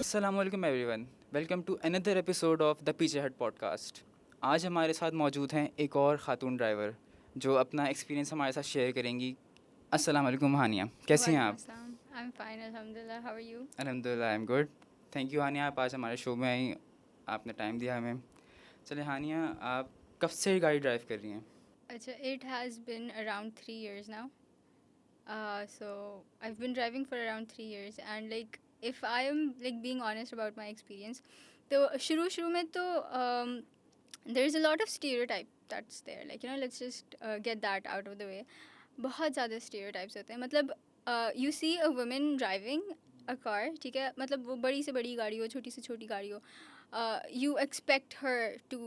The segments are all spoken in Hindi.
अस्सलामुअलैकुम everyone, welcome to another episode of the Peeche Hat podcast. आज हमारे साथ मौजूद हैं एक और ख़ातून ड्राइवर जो अपना एक्सपीरियंस हमारे साथ शेयर करेंगी। अस्सलामुअलैकुम हानिया, कैसी हैं वालेकुम आप? अस्सलाम। आई एम फाइन अल्हम्दुलिल्लाह। How are you? अल्हम्दुलिल्लाह I am good. Thank you Hania, आप आज हमारे शो में आई, आपने टाइम दिया हमें। चलिए हानिया, आप कब से गाड़ी ड्राइव कर रही हैं? अच्छा, it has been around 3 years now. So I've been driving for around 3 years, and like if I am like being honest about my experience, तो शुरू में तो there is a lot of stereotype that's there. Like let's just get that out of the way. बहुत ज़्यादा stereotypes होते हैं. मतलब you see a woman driving a car, ठीक है, मतलब वो बड़ी से बड़ी गाड़ी हो, छोटी से छोटी गाड़ी हो, you expect her to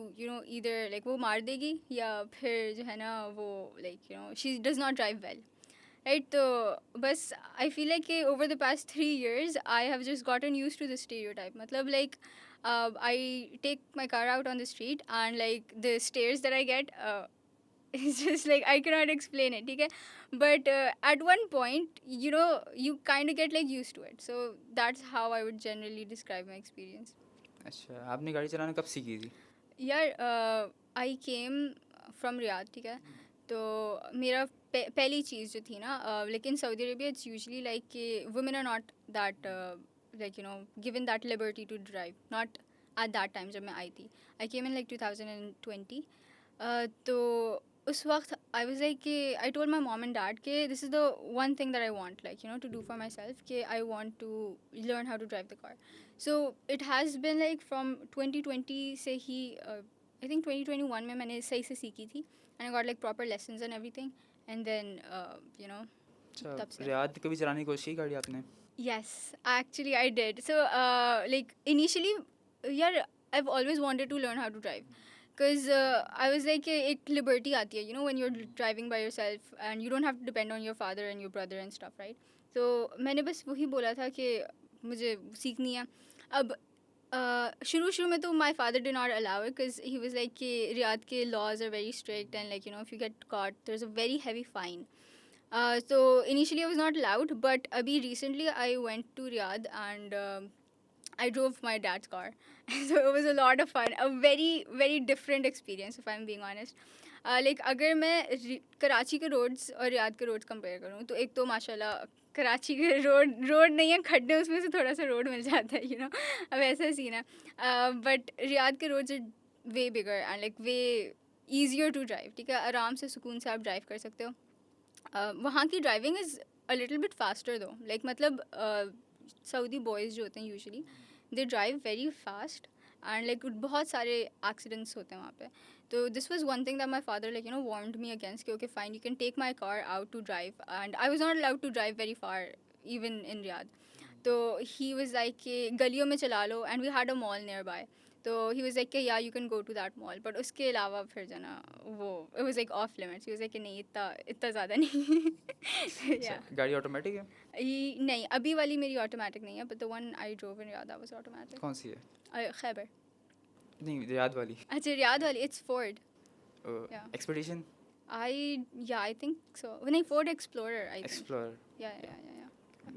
either like वो मार देगी या फिर जो है ना वो like she does not drive well, right? तो बस I feel like कि over the past 3 years I have just gotten used to this stereotype. मतलब like I take my car out on the street and like the stares that I get, it's just like I cannot explain it, okay? But at one point, you kind of get like used to it. So that's how I would generally describe my experience. अच्छा, आपने गाड़ी चलाना कब सीखी थी? यार आई केम फ्रॉम रियाद, ठीक है, तो मेरा पहली चीज़ जो थी ना, लेकिन Saudi Arabia it's usually like कि women are not that like given that liberty to drive, not at that time जब मैं आई थी। I came in like 2020। तो उस वक्त आई वाज लाइक कि I told my mom and dad कि this is the one thing that I want like to do for myself, कि I want to learn how to drive the car. So it has been like from 2020 से ही I think 2021 में मैंने सही से सीखी थी, and I got like proper lessons and everything, and then अच्छा, तब से. रियाद कभी चलाने की कोशिश की गाड़ी आपने? Yes, actually I did. So like initially, यार I've always wanted to learn how to drive, because I was like एक liberty आती है, when you're driving by yourself and you don't have to depend on your father and your brother and stuff, right? तो मैंने बस वही बोला था कि मुझे सीखनी है. अब शुरू में तो my father did not allow it because he was like कि रियाद के laws are very strict, and like if you get caught there's a very heavy fine. So initially I was not allowed, but abhi recently I went to Riyadh and I drove my dad's car. So it was a lot of fun, a very very different experience if I'm being honest. Like अगर मैं कराची के roads और रियाद के roads compare करूँ, तो एक तो माशाल्लाह कराची के रोड नहीं है, खड्डे उसमें से थोड़ा सा रोड मिल जाता है, अब ऐसा सीन है. बट रियाद के roads are way bigger and like way easier to drive, ठीक है, आराम से सुकून से आप ड्राइव कर सकते हो. वहाँ की driving is a little bit faster though, like मतलब सऊदी बॉयज़ जो होते हैं usually they drive very fast, and like बहुत सारे एक्सीडेंट्स होते हैं वहाँ पे. तो this was one thing that my father like warned me against कि okay fine, you can take my car out to drive, and I was not allowed to drive very far even in Riyadh. तो ही वाज लाइक कि गलियों में चला लो, and we had a mall nearby. तो ही वाज लाइक कि yeah you can go to that mall, but उसके अलावा फिर जो ना वो it was like off limits. He was like कि नहीं, इतना इतना ज़्यादा नहीं. अच्छा, या गाड़ी ऑटोमेटिक है? नहीं, अभी वाली मेरी ऑटोमेटिक नहीं है, but the one I drove in Riyadh that was automatic. कौन सी है? खैबर. नहीं, रियाद वाली। अच्छा, रियाद वाली इट्स फोर्ड. या एक्सपीडिशन? I think so. नहीं, Ford Explorer I think. Explorer? या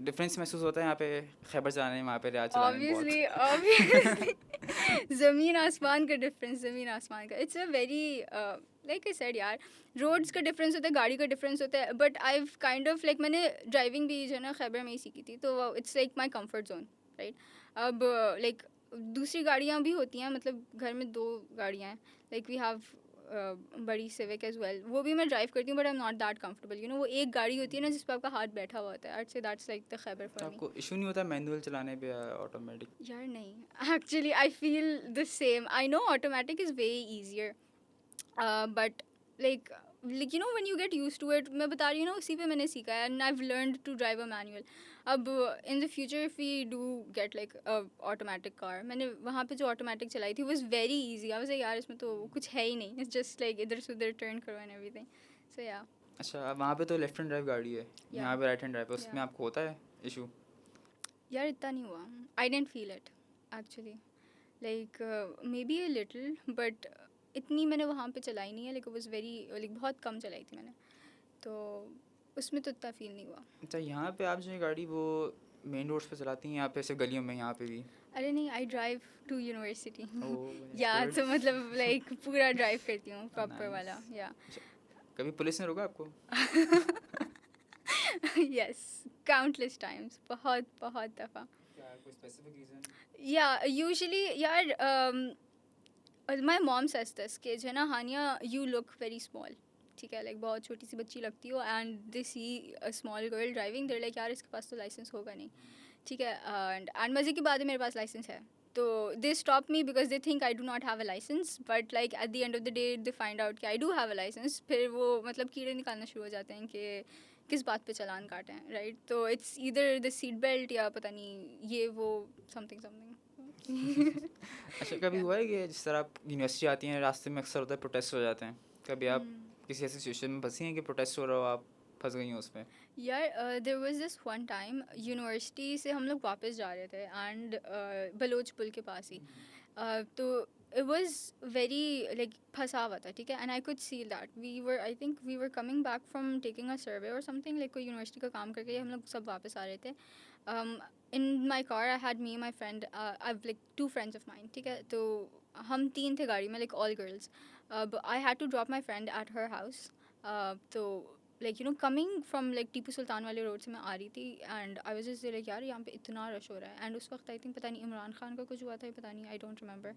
डिफरेंस महसूस होता है यहाँ पे खैबर चलाने में, वहाँ पे रियाद चलाने में? ऑब्वियसली बहुत। ऑब्वियसली ज़मीन आसमान का डिफरेंस, ज़मीन आसमान का. It's a very like I said यार, रोड्स का डिफरेंस होता है, गाड़ी का डिफरेंस होता है, but I kind of like मैंने ड्राइविंग भी जो है ना खैबर में ही सीखी थी, तो it's like my comfort zone, right. अब लाइक दूसरी गाड़ियाँ भी होती हैं, मतलब घर में 2 गाड़ियाँ हैं, लाइक वी हैव बड़ी सिविक एज वेल, वो भी मैं ड्राइव करती हूँ, but I am not that comfortable. वो एक गाड़ी होती है ना जिस पर आपका हाथ बैठा हुआ होता है. आई से दैट्स लाइक द खैबर तो फॉर मी. आपको इशू नहीं होता मैनुअल चलाने पे या ऑटोमेटिक? यार नहीं, actually I feel the same. I know automatic is way easier, but like when you get used to it, मैं बता रही हूँ ना, उसी पे मैंने सीखा है, and I have learned to drive a manual. अब in the future if we do get like automatic car, मैंने वहाँ पे जो ऑटोमेटिक चलाई थी was very easy. I was like यार इसमें तो कुछ है ही नहीं, इट्स जस्ट लाइक इधर से उधर टर्न करो एंड एवरीथिंग. सो या. अच्छा, अब वहाँ पे तो लेफ्ट हैंड ड्राइव गाड़ी है, यहाँ पे राइट हैंड ड्राइव है, उसमें आपको होता है इशू? यार इतना नहीं हुआ. I didn't feel it actually, like maybe a little, but इतनी मैंने वहाँ पे चलाई नहीं है. लाइक वाज वेरी लाइक बहुत कम चलाई थी मैंने, तो उसमें तो इतना फील नहीं हुआ. अच्छा, यहाँ पे आप जो है गाड़ी वो मेन रोड्स पे चलाती हैं या पे सिर्फ गलियों में यहाँ पे भी? अरे नहीं, आई ड्राइव टू यूनिवर्सिटी। ओह या तो मतलब लाइक पूरा ड्राइव करती हूँ प्रॉपर वाला, नाइस। या कभी पुलिस ने रोका आपको? यस, काउंटलेस टाइम्स, बहुत बहुत दफ़ा। क्या कोई स्पेसिफिक रीज़न? या यूजुअली यार माई मॉम सेज दिस कि जो है ना Hania, you look very small, ठीक है, लाइक बहुत छोटी सी बच्ची लगती हो, and they see a small girl driving, there like यार इसके पास तो लाइसेंस होगा नहीं, ठीक है, एंड मज़े की बात है मेरे पास लाइसेंस है, तो they stop me because they think I do not have a licence, but like at the end of the day they find out कि I do have a licence, फिर वो मतलब कीड़े निकालना शुरू हो जाते हैं कि किस बात पे चालान काटे हैं, राइट, तो it's either the seat belt या पता नहीं ये वो समथिंग समथिंग। अच्छा, कभी हुआ है कि जिस तरह आप यूनिवर्सिटी आती हैं रास्ते में अक्सर होता है प्रोटेस्ट हो जाते हैं, कभी आप किसी ऐसी सिचुएशन में फंसी हैं कि प्रोटेस्ट हो रहा हो, आप फंस गई हो उसमें? यार there was this one time, university से हम लोग वापस जा रहे थे, एंड बलोच पुल के पास ही तो इट वॉज वेरी लाइक फंसा हुआ था, ठीक है, and I could see that we were, I think we were coming back from taking a survey और समथिंग, लाइक कोई यूनिवर्सिटी का काम करके हम लोग सब वापस आ रहे थे। In my car I had me my friend, I like two friends of mine, ठीक है, तो हम तीन थे गाड़ी में, like all girls, I had to drop my friend at her house, तो like you know coming from like Tipu Sultan वाले रोड से मैं आ रही थी, and I was just like यार यहाँ पे इतना रश हो रहा है, एंड उस वक्त आई थिंक पता नहीं इमरान खान का कुछ हुआ था, पता नहीं, I don't remember,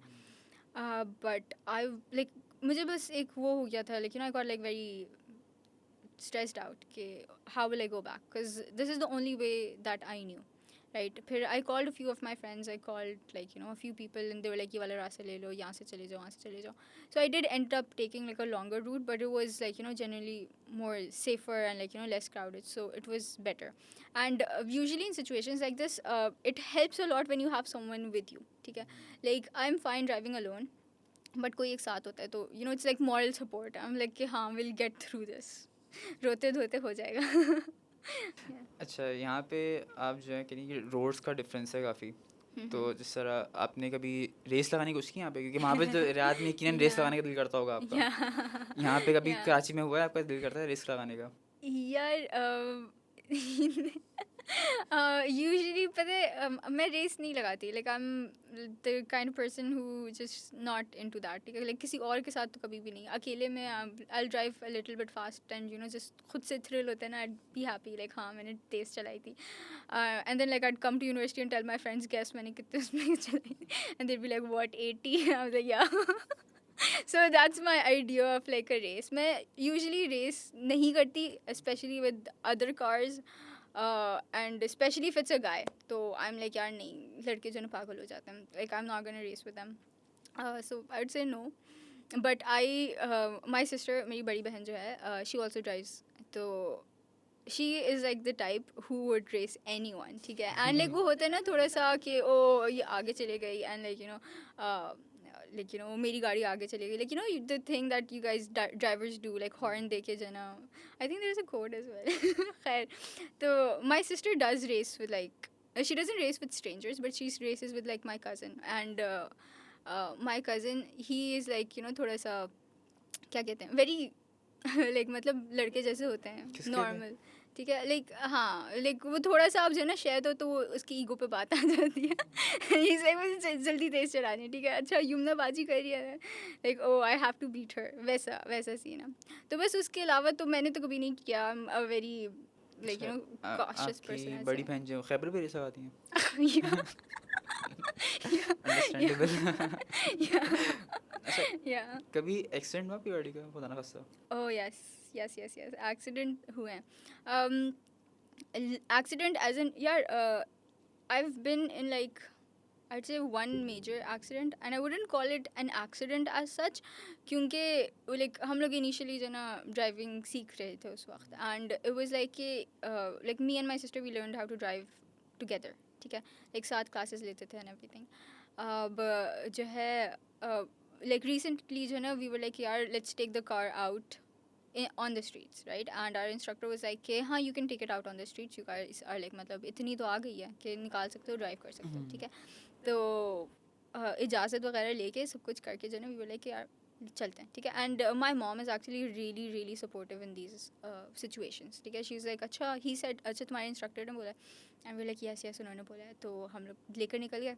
but I like मुझे बस एक वो हो गया था, लेकिन I got like very stressed out कि how will I go back, because this is the only way that I knew, right, फिर I called a few of my friends, I called like you know a few people, and they were like ये वाला रास्ता ले लो, यहाँ से चले जाओ, वहाँ से चले जाओ, so I did end up taking like a longer route, but it was like you know generally more safer and like you know less crowded, so it was better, and usually in situations like this it helps a lot when you have someone with you, ठीक है, like I'm fine driving alone, but कोई एक साथ होता है तो you know it's like moral support, I am like कि हाँ विल गेट थ्रू दिस, रोते धोते हो जाएगा। अच्छा, यहाँ पे आप जो है कि नहीं रोड्स का डिफरेंस है काफ़ी, तो जिस तरह आपने कभी रेस लगाने की कोशिश की यहाँ पे, क्योंकि वहाँ पे तो रियाद में यकीनन रेस लगाने का दिल करता होगा आपका, यहाँ पे कभी कराची में हुआ है आपका दिल करता है रेस लगाने का? यार यूजुअली पता है मैं रेस नहीं लगाती, like I am the kind of person who just not into that, ठीक है, लाइक किसी और के साथ तो कभी भी नहीं, अकेले में I drive a little bit fast and you know just खुद से थ्रिल होता है ना, आई बी हैप्पी लाइक हाँ मैंने तेज़ चलाई थी, and then like I come to university and tell my friends guess मैंने कितने उसमें चलाई, and there be like what 80, I was like yeah so that's my idea of like a race. मैं यूजली रेस नहीं करती specially with other cars, and specially if it's a guy, तो आई एम लाइक यार नहीं, लड़के जो ना पागल हो जाते हैं, like I am not gonna race with them, so I would say no, but I my sister, मेरी बड़ी बहन जो है, शी ऑल्सो ड्राइव्स, तो she is like the type who would race anyone, ठीक है, एंड लाइक वो होता है ना थोड़ा सा कि ओ ये आगे चले गई, and like you no like you know मेरी गाड़ी आगे चली गई, like you know the thing that you guys drivers do, like horn दे के जना, I think there's a code as well। खैर, तो my sister does race with like she doesn't race with strangers, but she races with like my cousin, and my cousin, he is like you know थोड़ा सा क्या कहते हैं very like मतलब लड़के जैसे होते हैं नॉर्मल, ठीक है, लाइक हाँ लाइक वो थोड़ा सा आप जो है ना शायद हो तो वो उसकी ईगो पे बात आ जाती है, इसे मुझे जल्दी तेज चलानी है, ठीक है, अच्छा यमुना बाजी कर रही है, like oh I have to beat her, वैसा वैसा सीन है, तो बस उसके अलावा तो मैंने तो कभी नहीं किया, आई am a very like you no cautious person. बड़ी बहन जो खैबर भी रेस लगाती हैं? अंडरस्टैंडेबल। अच्छा, कभी एक्सीडेंट हुआ आपकी गाड़ी का, खुदा ना खास्ता? Oh yes yes yes yes, accident हुए हैं, एक्सीडेंट एज एन यार I have been in like I'd say one major accident, and I wouldn't call it an accident as such, क्योंकि like हम लोग initially जो ना driving सीख रहे थे उस वक्त, and it was like कि like me and my sister we learned how to drive together, ठीक है, like साथ classes लेते थे and everything, अब जो है like recently जो ना we were like यार let's take the car out on the streets, right, and our instructor was like कि हाँ you can take it out on the streets, you guys are like मतलब इतनी तो आ गई है कि निकाल सकते हो, ड्राइव कर सकते हो, ठीक है, तो इजाज़त वगैरह लेके सब कुछ करके जो ना वी वर लाइक यार चलते हैं, ठीक है. And my mom is actually really really supportive in these situations, ठीक है. शी इज़ लाइक अच्छा, ही सेड अच्छा तुम्हारे इंस्ट्रक्टर ने बोला है, and we like yes yes उन्होंने बोला है. तो हम लोग लेकर निकल गए.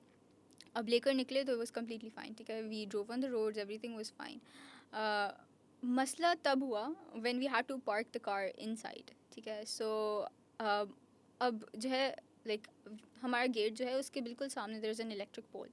अब लेकर निकले तो इट वॉज कम्प्लीटली फाइन, ठीक है. We drove on the roads, everything was fine. मसला तब हुआ when we had to park the car inside, ठीक है. सो अब जो है लाइक हमारा गेट जो है उसके बिल्कुल सामने there is an electric pole,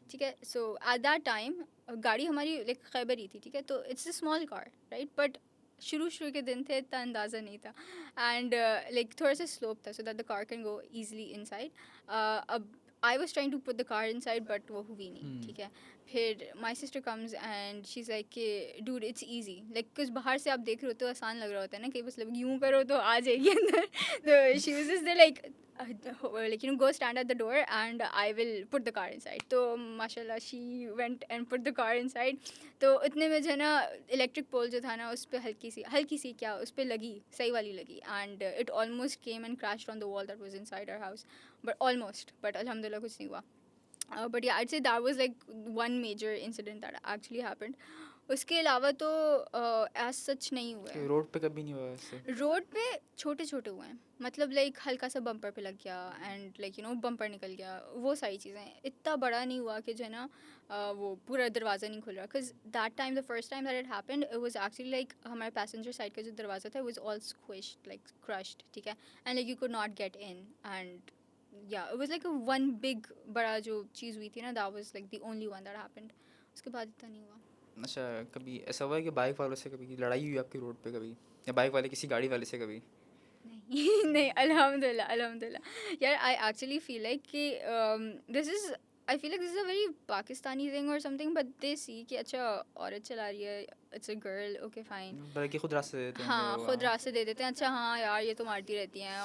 ठीक है. सो एट दैट टाइम गाड़ी हमारी लाइक खैबर ही थी, ठीक है. तो it's a small car, right. But शुरू के दिन थे, इतना अंदाज़ा नहीं था. एंड लाइक थोड़ा सा स्लोप था so that the car can go easily inside. अब I was trying to put the car inside but वो हुई नहीं, ठीक है. फिर my sister comes and she is like कि डूड इट्स ईजी, लाइक कुछ बाहर से आप देख रहे हो तो आसान लग रहा होता है ना कि बस यूँ करो तो आ जाएगी अंदर. तो she was just like like you know, go stand at the door and I will put the car inside. तो माशाल्लाह she went and put the car inside. तो इतने में जो है ना इलेक्ट्रिक पोल जो था ना उस पर हल्की सी क्या उस पर लगी, सही वाली लगी. And it almost came and crashed on the wall that was inside our house, but almost, but alhamdulillah कुछ नहीं हुआ. But yeah, I'd say that was like one major incident that actually happened. उसके अलावा तो एज सच नहीं हुआ है. रोड पे कभी नहीं हुआ ऐसे? रोड पे छोटे छोटे हुए हैं, मतलब लाइक हल्का सा बम्पर पे लग गया and like you no bumper निकल गया, वो सारी चीज़ें. इतना बड़ा नहीं हुआ कि जो है ना वो पूरा दरवाज़ा नहीं खुल रहा. Because that time the first time that it happened it was actually like हमारे पैसेंजर साइड का जो दरवाज़ा था was all squished like crushed, ठीक है. And like you could not get in and yeah it was like one big बड़ा जो चीज़ हुई थी ना, that was like the only one that happened. उसके बाद इतना नहीं हुआ. अच्छा, कभी ऐसा हुआ है कि बाइक वालों से कभी लड़ाई हुई आपकी रोड पे कभी, या बाइक वाले किसी गाड़ी वाले से कभी? नहीं नहीं, अल्हम्दुलिल्लाह अल्हम्दुलिल्लाह. यार आई एक्चुअली फील लाइक कि this is I feel like this is a very Pakistani thing और समथिंग, बट दे सी कि अच्छा औरत चला रही है, it's a girl, okay fine. बल्कि खुद रास्ते दे देते हाँ होंगे खुद वो। रास्ते दे देते हैं. अच्छा हाँ यार ये तो मारती रहती हैं,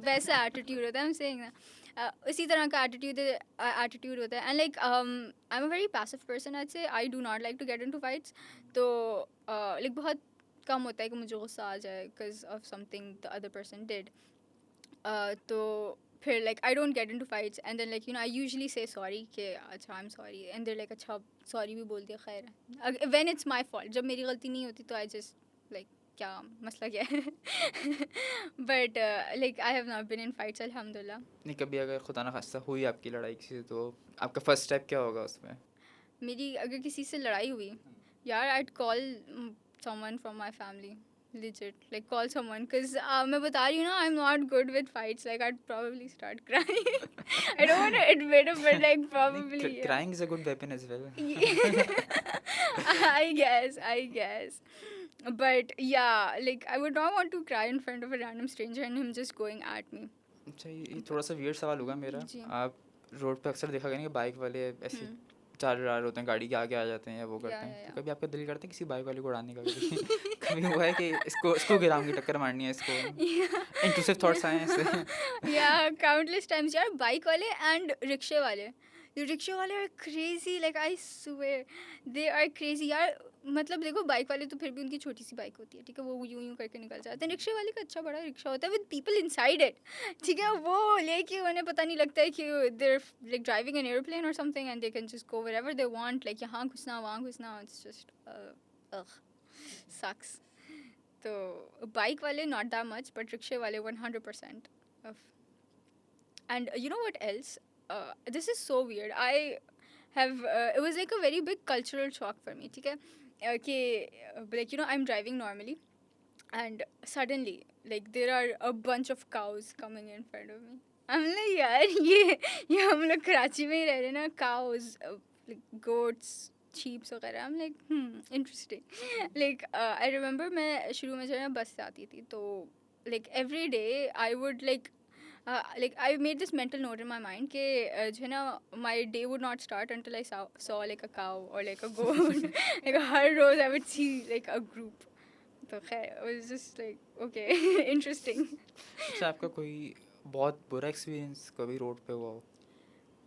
वैसा एटीट्यूड होता है. हम सेइंग ना इसी तरह का एटीट्यूड होता है. And like I am a very passive person, I say I do not like to get into fights. तो लाइक बहुत कम होता है कि मुझे गुस्सा आ जाए because of something the other person did. तो फिर like I don't get into fights and then like you know I usually say sorry कि अच्छा I am sorry and there like अच्छा सॉरी भी बोल दिया, खैर है. व्हेन इट्स माय फॉल्ट, जब मेरी गलती नहीं होती तो आई जस्ट लाइक क्या मसला क्या है. But like I have not been in fights अल्हम्दुलिल्लाह. नहीं, कभी अगर खुदा ना खास्ता हुई आपकी लड़ाई किसी से तो आपका फर्स्ट स्टेप क्या होगा उसमें? मेरी अगर किसी से लड़ाई हुई, यार I'd call someone from my family, legit, like call someone, because मैं बता रही हूँ ना I'm not good with fights, like I'd probably start crying. I don't want to admit it, but like probably yeah. Crying is a good weapon as well. I guess. But yeah, like I would not want to cry in front of a random stranger and him just going at me. अच्छा, ये थोड़ा सा वियर्ड सवाल होगा मेरा. जी. आप रोड पे अक्सर देखा करेंगे बाइक वाले ऐसे चार रहा होते हैं, गाड़ी के आगे आ जाते हैं या वो करते हैं. तो कभी आपका दिल करता है किसी बाइक वाले को उड़ाने का? कभी कभी हुआ है कि इसको गिराऊंगी, टक्कर मारनी है इसको? इंट्रूसिव थॉट्स आए हैं ऐसे? Yeah, countless times. यार बाइक वाले एंड रिक्शे वाले, रिक्शे वाले are crazy, like I swear they are crazy. यार मतलब देखो बाइक वाले तो फिर भी उनकी छोटी सी बाइक होती है, ठीक है, वो यूं यूं करके निकल जाते हैं. रिक्शे वाले का अच्छा बड़ा रिक्शा होता है विद पीपल इनसाइड इट, ठीक है. वो लेके उन्हें पता नहीं लगता है कि there like driving an airplane और something and they can just go wherever they want, like यहाँ घुसना वहाँ घुसना. It's just sucks. तो बाइक वाले नॉट दैट मच, बट रिक्शे वाले 100% of. And you know what else? This is so weird. I have it was like a very big cultural shock for me, ठीक है. कि like you know I'm driving normally and suddenly like there are a bunch of cows coming in front of me. I'm like यार ये हम लोग कराची में ही रह रहे हैं ना, cows, like goats, sheeps वगैरह. I'm like interesting. Like I remember मैं शुरू में जो है ना बस से आती थी तो like every day I would like I made this mental note in my mind कि जो है ना my day would not start until I saw like a cow or like a goat. Like her rose I would see like a group. तो खैर it was just like okay interesting. अच्छा, आपका कोई बहुत बुरा एक्सपीरियंस कभी रोड पे हुआ हो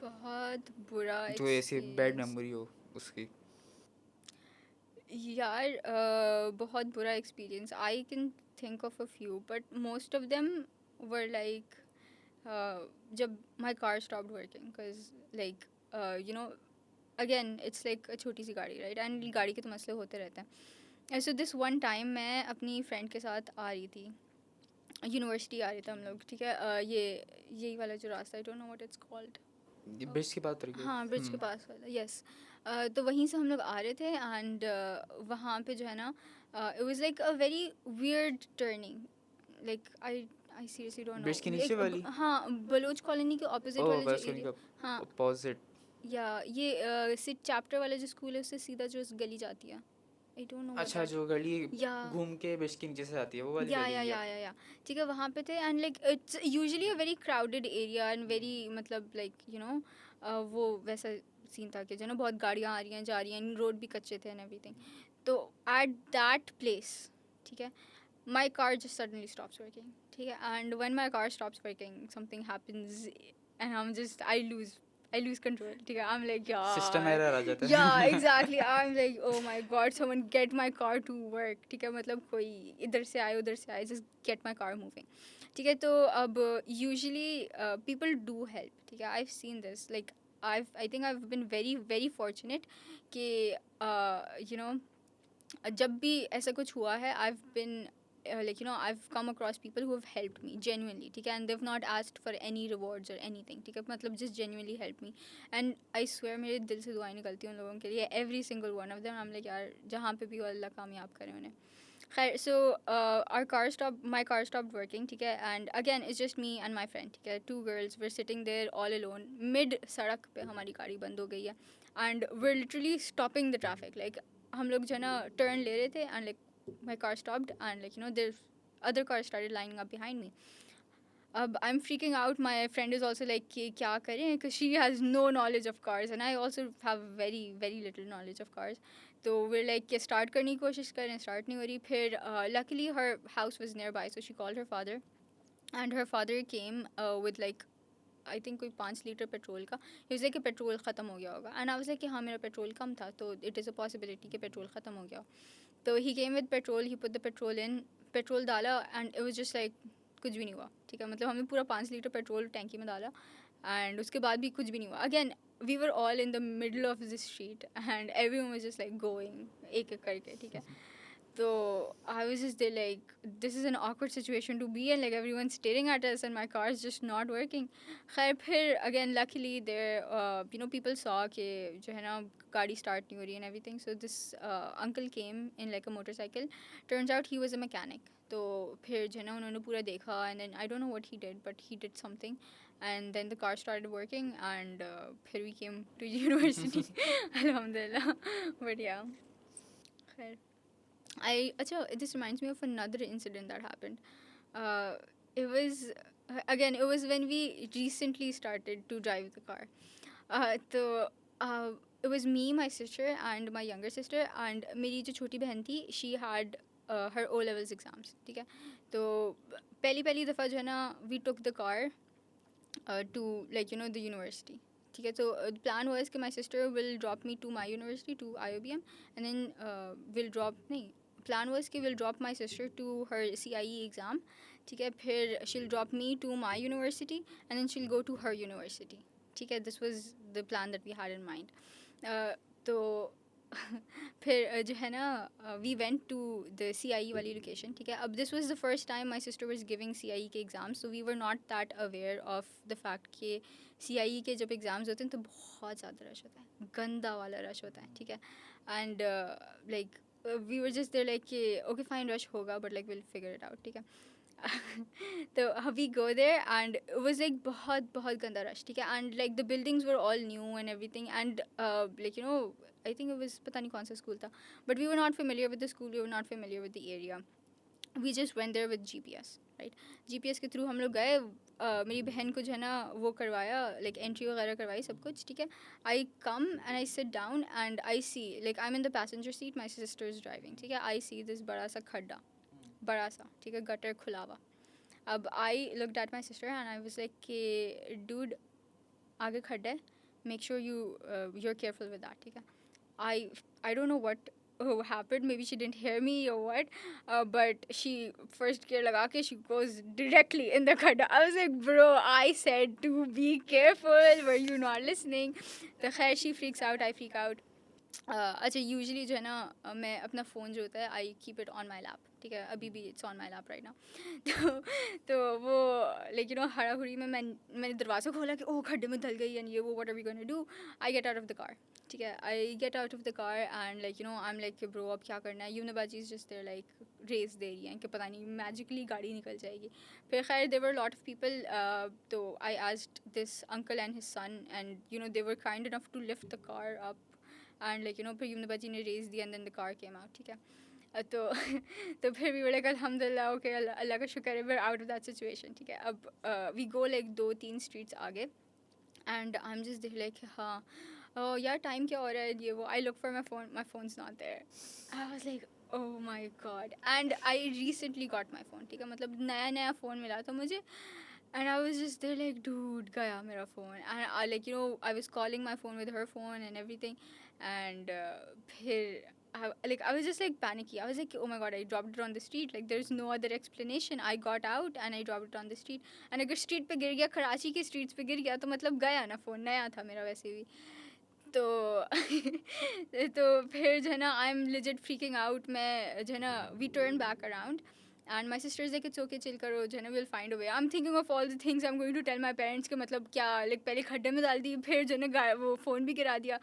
बहुत बुरा जो ऐसी बैड experience. मेमोरी हो उसकी? यार बहुत बुरा experience I can think of a few but most of them were like जब my car stopped working because like you know again it's like छोटी सी गाड़ी राइट, एंड गाड़ी के तो मसले होते रहते हैं. सो दिस वन टाइम मैं अपनी फ्रेंड के साथ आ रही थी, यूनिवर्सिटी आ रहे थे हम लोग, ठीक है. ये यही वाला जो रास्ता, आई don't know what it's called. Bridge की बात करेंगे. हाँ, ब्रिज के पास वाला, यस. तो वहीं से हम लोग आ रहे थे, एंड वहाँ पे जो है ना, it was like a very weird turning. Like I seriously don't know. Bridge के नीचे वाली? हाँ, बलोच कॉलोनी के ऑपोजिट ओह, वाले जो बस उनका एरिया. हाँ, अपोजिट. या ये सिट चैप्टर वाला जो स्कूल है उससे सीधा जो गली जाती है, आई डोंट नो. अच्छा, जो गली या घूम के ब्रिज के नीचे से आती है, वो वाली या गली या है. या या या ठीक है, वहाँ पे थे. And like it's usually a very crowded area and very, मतलब लाइक यू नो, वो वैसा सीन था कि जो ना बहुत गाड़ियाँ आ रही हैं जा रही हैं, रोड भी कच्चे थे एंड एवरीथिंग. तो एट दैट प्लेस, ठीक है, my car just suddenly stops working, ठीक है. And when my car stops working something happens and I lose control, ठीक है. आई एम लाइक सिस्टम यार, एरर आ जाता है. yeah exactly, I'm like oh my god, someone get my car to work, ठीक है. मतलब कोई इधर से आए उधर से आए, just get my car moving, ठीक है. तो अब usually people do help, ठीक है. I've seen this, like I think I've been very very fortunate कि you know, जब भी ऐसा कुछ हुआ है, I've been like you know, I've come across people who have helped me genuinely, ठीक है. And they've not asked for any rewards or anything, ठीक है. मतलब just genuinely helped me, and I swear मेरे दिल से दुआएं निकलती हैं उन लोगों के लिए, every single one of them. I'm like यार, जहाँ पे भी हो अल्लाह कामयाब करे उन्हें. खैर, so my car stopped working, ठीक है. And again it's just me and my friend, ठीक है. Two girls were sitting there all alone, mid सड़क पे हमारी गाड़ी बंद हो गई है, and we're literally stopping the traffic. Like हम लोग जो है ना टर्न ले रहे थे, and like my car stopped, and like you know, there's other cars started lining up behind me. I'm freaking out. My friend is also like कि क्या करें, because she has no knowledge of cars and I also have very very little knowledge of cars. तो we're like कि start करने की कोशिश करें, start नहीं हो रही. फिर luckily her house was nearby, so she called her father, and her father came with like I think कोई 5 लीटर पेट्रोल का. ही वाज लाइक कि पेट्रोल ख़त्म हो गया होगा, एंड आई वाज लाइक कि हाँ मेरा पेट्रोल कम था, तो इट इज़ अ पॉसिबिलिटी कि पेट्रोल ख़त्म हो गया हो. तो he came with petrol, he put the petrol in, petrol डाला, and it was just like कुछ भी नहीं हुआ, ठीक है. मतलब हमने पूरा 5 लीटर पेट्रोल टैंकी में डाला, एंड उसके बाद भी कुछ भी नहीं हुआ. Again we were all in the middle of this street, and everyone was just like going एक एक करके, ठीक है. So I was just there like, this is an awkward situation to be in, like everyone's staring at us and my car is just not working. खैर फिर again luckily there you know, people saw कि जो है ना गाड़ी start नहीं हो रही and everything. So this uncle came in like a motorcycle. Turns out he was a mechanic. तो फिर जो है ना उन्होंने पूरा देखा, and then I don't know what he did, but he did something, and then the car started working, and फिर we came to university. Alhamdulillah. But yeah, खैर. This reminds me of another incident that happened. It was it was when we recently started to drive the car. It was me, my sister, and my younger sister, and मेरी जो छोटी बहन थी, she had her O levels exams, ठीक है. तो पहली दफ़ा जो है ना, we took the car to like you know the university, ठीक है. तो the plan was कि my sister will drop me to my university, to IOBM, and then plan was कि we'll drop my sister to her CIE exam, ठीक है. फिर she'll drop me to my university, and then she'll go to her university, ठीक है. This was the plan that we had in mind. तो फिर जो है ना, we went to the CIE वाली लोकेशन, ठीक है. अब this was the first time my sister was giving CIE के exams, so we were not that aware of the fact कि CIE के जब एग्ज़ाम्स होते हैं तो बहुत ज़्यादा रश होता है, गंदा वाला रश होता है, ठीक है. And like we were just there like कि ओके फाइन रश होगा, but like will figure it out, ठीक है. तो we go there, and it was like बहुत बहुत गंदा रश, ठीक है. And like the buildings were all new and everything, and like you know, I think it was पता नहीं कौन सा स्कूल था, but we were not familiar with the school, we were not familiar with the area. We just went there with GPS, right? GPS के थ्रू हम लोग गए. मेरी बहन को जो है ना वो करवाया, like एंट्री वगैरह करवाई, सब कुछ, ठीक है. I come and I sit down and I see, like I'm in the passenger seat, my sister is driving, ठीक है. I see this बड़ा सा खड्डा, बड़ा सा, ठीक है, गटर खुला हुआ. अब I looked at my sister and I was like कि dude, आगे खड्डा है, make sure you're careful with that, ठीक है. I don't know what happened. Maybe she didn't hear me or what, but she first gear laga ke she goes directly in the khadda. I was like, bro, I said to be careful. Were you not listening? तो खैर she freaks out, I freak out. अच्छा यूजुअली जो है ना मैं अपना फ़ोन जो होता है I keep it on my lap, ठीक है, अभी भी it's on my lap right now. तो वो लाइक यू नो हड़ाहुड़ी में मैंने दरवाज़ा खोला कि ओह खड्डे में धल गई एंड ये वो what are we gonna do. I get out of the car, ठीक है, I get out of the car and like you know I am like bro अब क्या करना है। यूनिबाजी is just there like race दे रही हैं कि पता नहीं मैजिकली गाड़ी निकल जाएगी। फिर खैर there were lot of people, तो I asked this uncle and his son and you know they were kind enough to lift the car up and like you know फिर यूनिबाजी ने रेस दिया and then the car came out, ठीक है। तो तो फिर भी बोले अल्हम्दुलिल्लाह ओके अल्लाह का शुक्र है we're out of that situation, ठीक है। अब वी गो लाइक 2-3 स्ट्रीट्स आगे and I am just like हाँ यार टाइम क्या हो रहा है ये वो। I look for my phone's not there. I was like oh my god and I recently got my phone, ठीक है, मतलब नया नया फ़ोन मिला था मुझे and I was just there like dude gaya mera phone and I like you know I was calling my phone with her phone and everything and phir I was just like panicky. I was like oh my god I dropped it on the street, like there's no other explanation. I got out and I dropped it on the street and agar street पे गिर गया कराची की streets पे गिर गया तो मतलब गया ना फ़ोन, नया था मेरा वैसे भी। तो तो फिर जो है ना I am legit freaking out. मैं जो है ना we turn back around and my sister's like it's okay chill करो जो है ना will find a way. I am thinking of all the things I am going to tell my parents के मतलब क्या लाइक पहले खड्डे में डाल दी फिर जो है ना वो फ़ोन भी गिरा दिया।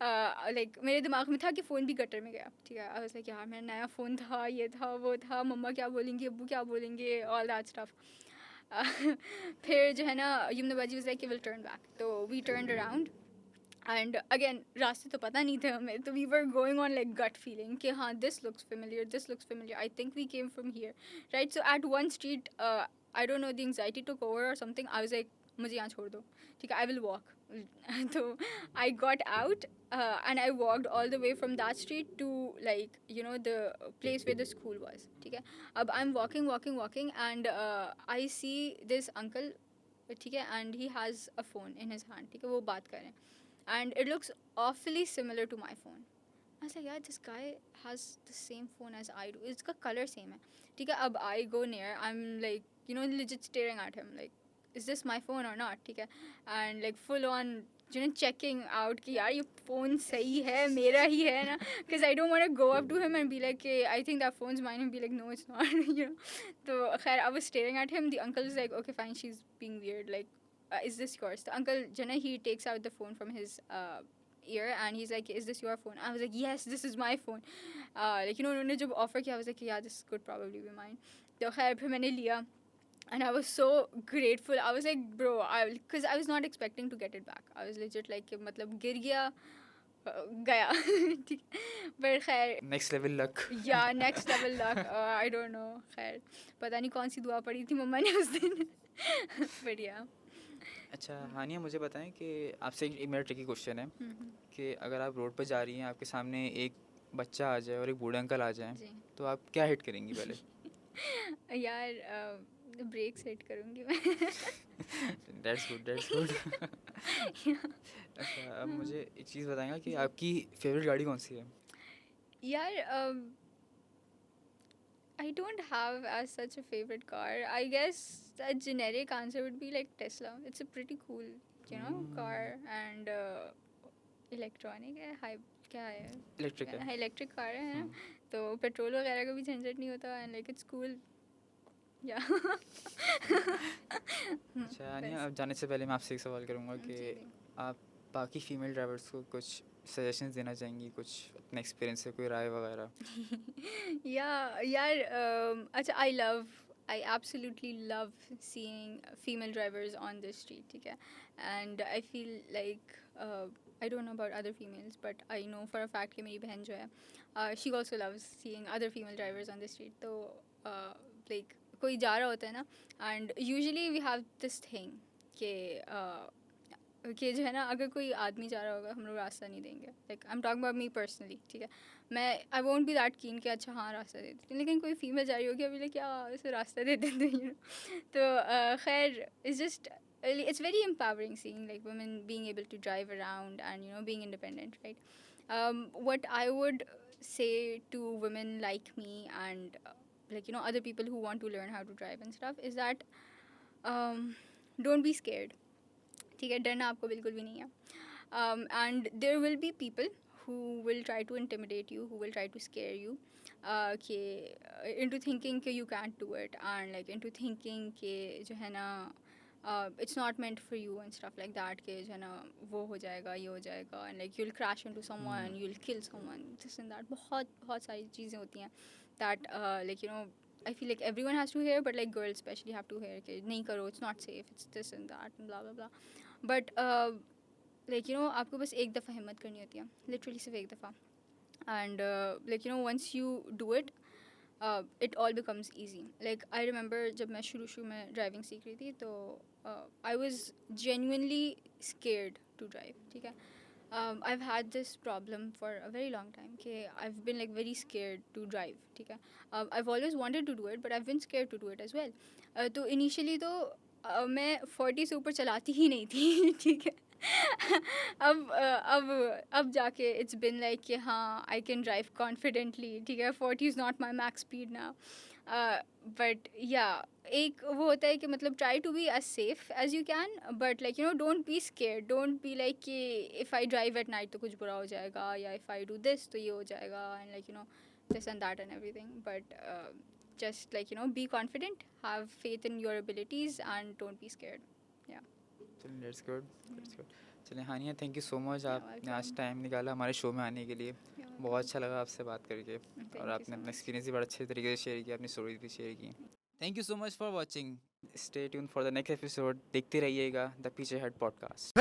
लाइक मेरे दिमाग में था कि फ़ोन भी गटर में गया, ठीक है। आई वाज लाइक यार मेरा नया फ़ोन था, ये था वो था, मम्मा क्या बोलेंगे अब्बू क्या बोलेंगे ऑल दैट स्टफ। फिर जो है ना यमुनाबाजी was like will turn back, तो we turn around and again रास्ते तो पता नहीं थे हमें, तो we were going on like gut feeling कि हाँ this looks familiar I think we came from here right. So at one street I don't know the anxiety took over और समथिंग। आई वाज लाइक मुझे यहाँ छोड़ दो, ठीक है, आई विल वॉक। तो I got out and I walked all the way from that street to like you know the place where the school was, ठीक है। अब I am walking and I see this uncle, ठीक है, and he has a phone in his hand, ठीक है, वो बात कर रहे हैं and it looks awfully similar to my phone. I was like yeah this guy has the same phone as I do, इसका color same है, ठीक है। अब I go near, I'm like you know legit staring at him like is this my phone or not, ठीक है, and like full on you know checking out कि यार ये फ़ोन सही है मेरा ही है ना, because I don't want to go up to him and be like hey, I think that phone's mine and be like no it's not you know। तो खैर I was staring at him, the uncle is like okay fine she's being weird like is this yours? The uncle Jana he takes out the phone from his ear and he's like is this your phone? I was like yes this is my phone। like you know उन्होंने जब offer किया I was like yeah this could probably be mine। तो खैर फिर मैंने लिया and I was so grateful। I was like bro because I was not expecting to get it back। I was legit like कि मतलब गिर गया गया ठीक है पर खैर नेक्स्ट लेवल लक। या next level luck I don't no. खैर पता नहीं कौन सी दुआ पड़ी थी मम्मा ने उस दिन बढ़िया। अच्छा हानिया मुझे बताएं कि आपसे एक मेरा ट्रिकी क्वेश्चन है कि अगर आप रोड पर जा रही हैं आपके सामने एक बच्चा आ जाए और एक बूढ़े अंकल आ जाएं जी तो आप क्या हिट करेंगी पहले? यार ब्रेक सेट करूँगी मैं दैट्स गुड। अच्छा अब मुझे एक चीज़ बताएंगा कि आपकी फेवरेट गाड़ी कौन सी है? यार I don't have as such a favorite car. I guess a generic answer would be like Tesla. It's a pretty cool, you know, car and electronic है, क्या है, इलेक्ट्रिक है। इलेक्ट्रिक कार है ना, तो पेट्रोल वगैरह का भी झंझट नहीं होता एंड लाइक इट्स कूल या। अच्छा हानिया अब जाने से पहले मैं आपसे एक सवाल करूँगा कि आप बाकी फीमेल ड्राइवर्स को कुछ सजेशंस देना चाहेंगी, कुछ अपने एक्सपीरियंस से कोई राय वगैरह? यार अच्छा I absolutely love seeing female drivers on the street, ठीक है, and I feel like I don't know about other females but I know for a fact कि मेरी बहन जो है she also loves seeing other female drivers on the street। तो like कोई जा रहा होता है ना and usually we have this thing कि जो है ना अगर कोई आदमी जा रहा होगा हम लोग रास्ता नहीं देंगे। Like I am talking about me personally, ठीक है, मैं आई वोंट बी दैट कीन कि अच्छा हाँ रास्ता दे देते, लेकिन कोई फीमेल जा रही होगी अभी क्या उसे रास्ता दे देते यू नो। तो खैर it's just it's very empowering seeing like women being able to drive around and you know being independent, right? What I would say to women like me and like you know other people who want to learn how to drive and stuff is that don't be scared. ठीक है, डरना आपको बिल्कुल भी नहीं है. And there will be people who will try to intimidate you, who will try to scare you into thinking कि you can't do it, and like into thinking कि जो है ना it's not meant for you and stuff like that, कि जो है ना वो हो जाएगा, ये हो जाएगा, and like you'll crash into someone, you'll kill someone, this and that. बहुत सारी चीज़ें होती हैं that like you know I feel like everyone has to hear, but like girls especially have to hear कि नहीं करो, it's not safe, it's this and that and blah blah blah. But like you know आपको बस एक दफ़ा हिम्मत करनी होती है, literally सिर्फ एक दफ़ा. And like you know once you do it, it all becomes easy. Like I remember जब मैं शुरू में ड्राइविंग सीख रही थी तो I was genuinely scared to drive. ठीक है, I've had this problem for a very long time कि I've been like very scared to drive. ठीक है, I've always wanted to do it but I've been scared to do it as well. तो initially तो मैं 40 से ऊपर चलाती ही नहीं थी. ठीक है, अब जाके इट्स बिन लाइक कि हाँ आई कैन ड्राइव कॉन्फिडेंटली. ठीक है, 40 is not my max speed now. But yeah एक वो होता है कि मतलब try to be as safe as you can, but like you know don't be scared, don't be like कि if I drive at night तो कुछ बुरा हो जाएगा, या इफ़ आई डू दिस तो ये हो जाएगा, and like you no this and that and everything. But just like you know be confident, have faith in your abilities and don't be scared. Yeah. चलिए, दैट्स गुड, दैट्स गुड. चलिए हानिया, थैंक यू सो मच, आपने welcome. आज टाइम निकाला हमारे शो में आने के लिए. बहुत अच्छा लगा आपसे बात करके, Thank और you आपने so अपना much. एक्सपीरियंस भी बड़ा अच्छे तरीके से शेयर किया, अपनी स्टोरी भी शेयर की. Thank you so much for watching. Stay tune for the next episode. देखते रहिएगा द पीछे हेड पॉडकास्ट.